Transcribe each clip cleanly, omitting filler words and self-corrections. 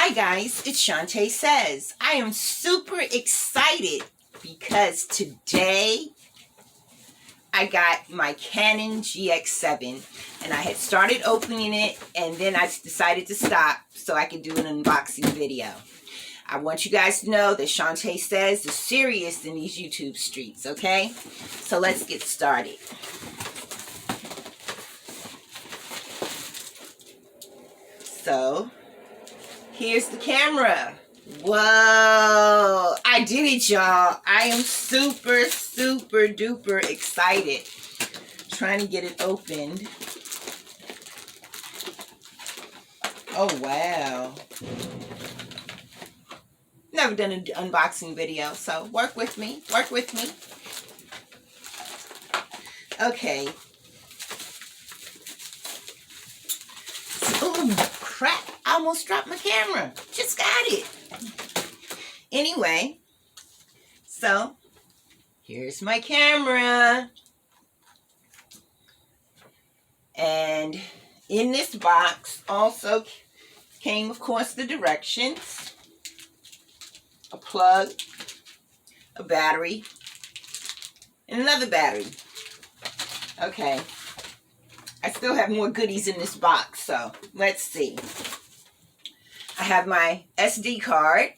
Hi guys, it's Shantae Says. I am super excited because today I got my Canon GX7 and I had started opening it and then I decided to stop so I could do an unboxing video. I want you guys to know that Shantae Says is serious in these YouTube streets, okay? So let's get started. So, here's the camera. Whoa, I did it, y'all. I am super duper excited. Trying to get it opened. Oh, wow. Never done an unboxing video, so work with me. Work with me. Okay. Oh, crap. I almost dropped my camera. Just got it. Anyway, so here's my camera. And in this box also came, of course, the directions, a plug, a battery, and another battery. Okay. I still have more goodies in this box, so let's see. I have my SD card.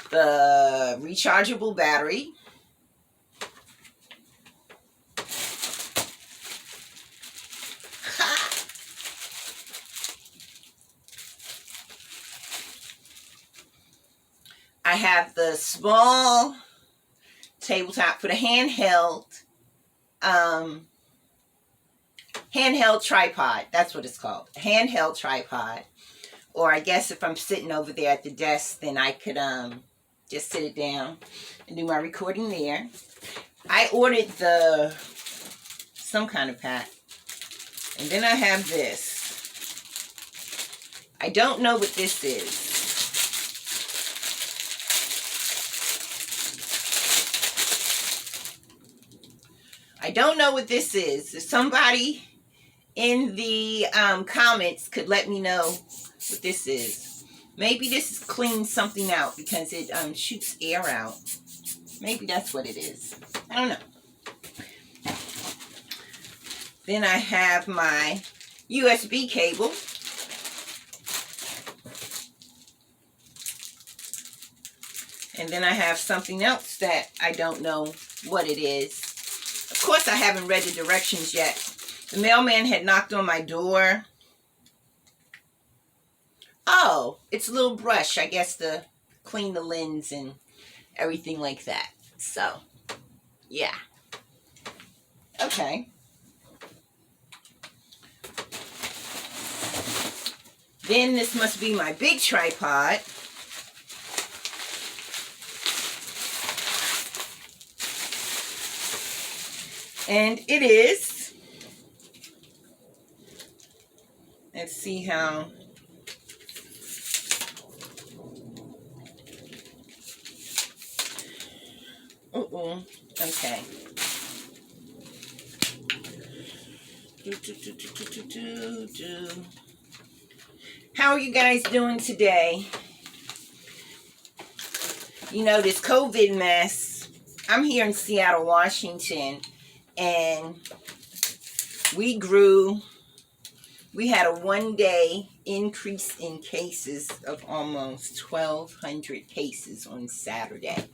The rechargeable battery. I have the small tabletop for the handheld tripod. That's what it's called, handheld tripod. Or I guess if I'm sitting over there at the desk, then I could just sit it down and do my recording there. I ordered some kind of pack. And then I have this. I don't know what this is. I don't know what this is. If somebody in the comments could let me know what this is. Maybe this is cleaning something out because it shoots air out. Maybe that's what it is. I don't know. Then I have my USB cable. And then I have something else that I don't know what it is. Of course, I haven't read the directions yet. The mailman had knocked on my door. Oh, it's a little brush, I guess, to clean the lens and everything like that. So, yeah. Okay. Then this must be my big tripod. And it is. Let's see how. Okay. How are you guys doing today? You know, this COVID mess. I'm here in Seattle, Washington, and we had a one-day increase in cases of almost 1,200 cases on Saturday.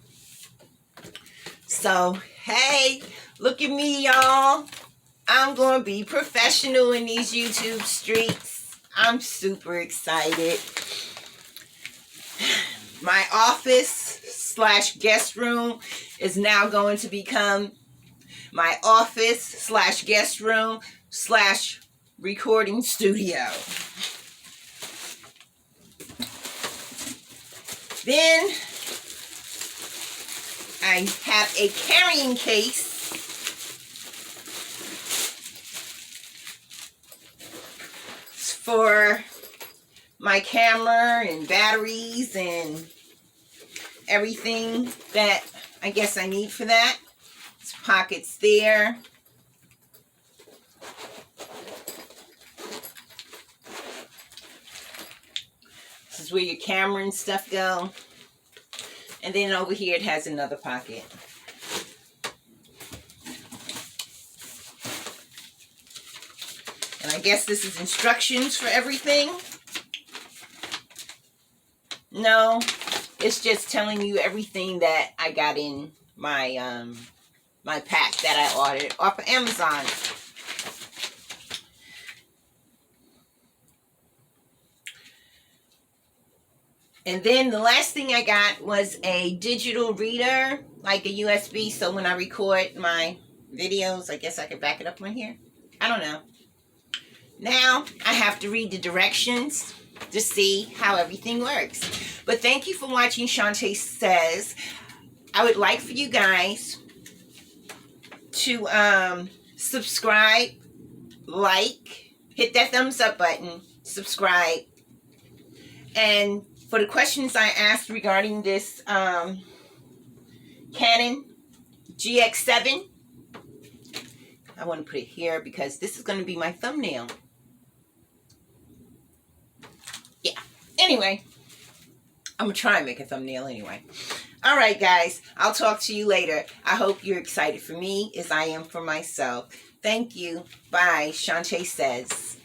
So, hey, look at me, y'all. I'm going to be professional in these YouTube streets. I'm super excited. My office / guest room is now going to become my office / guest room / recording studio. Then I have a carrying case for my camera and batteries and everything that I guess I need for that. There's pockets there. is where your camera and stuff go. And then over here it has another pocket. And I guess this is instructions for everything. No, it's just telling you everything that I got in my my pack that I ordered off of Amazon. And then the last thing I got was a digital reader, like a USB, so when I record my videos, I guess I could back it up on here. I don't know. Now I have to read the directions to see how everything works. But thank you for watching Shantae Says. I would like for you guys to subscribe, like, hit that thumbs up button, subscribe. And for the questions I asked regarding this Canon GX7, I want to put it here because this is going to be my thumbnail. Yeah. Anyway, I'm going to try and make a thumbnail anyway. All right, guys. I'll talk to you later. I hope you're excited for me as I am for myself. Thank you. Bye. Shantae Says.